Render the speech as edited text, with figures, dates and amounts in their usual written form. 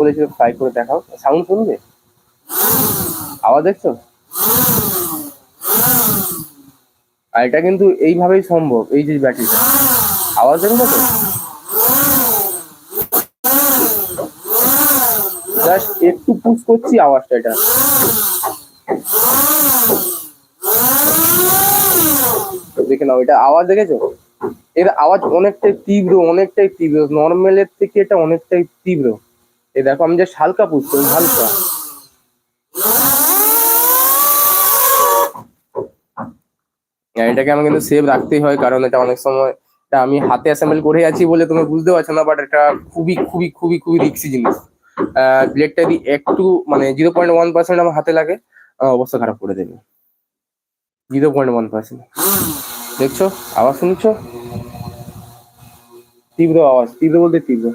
বলেছিল ফ্রাই করে দেখাও, সাউন্ড শুনবে, আওয়াজ দেখছো? আর এটা কিন্তু এইভাবেই সম্ভব, এই যে ব্যাটারিটা, আওয়াজ দেখছো তো, জাস্ট একটু পুশ করছি আওয়াজটা, এটা দেখে নাও, এটা আওয়াজ দেখেছো? এর আওয়াজ অনেকটাই তীব্র, নর্মালের থেকে এটা অনেকটাই তীব্র। এই দেখো আমি জাস্ট হালকা পুশ করি, হালকা। এটাকে আমার কিন্তু সেভ রাখতেই হয়, কারণ এটা অনেক সময় এটা আমি হাতে অ্যাসেম্বল করে আছি বলে তুমি বুঝতে পারছো না, বাট এটা খুবই খুবই খুবই খুবই রিস্কি জিনিস। ব্লেডটা যদি একটু মানে 0.1% আমার হাতে লাগে, আমার অবস্থা খারাপ করে দেবে। 0.1%। দেখছো, আওয়াজ শুনছো? তীব্র আওয়াজ, তীব্র বলতে তীব্র।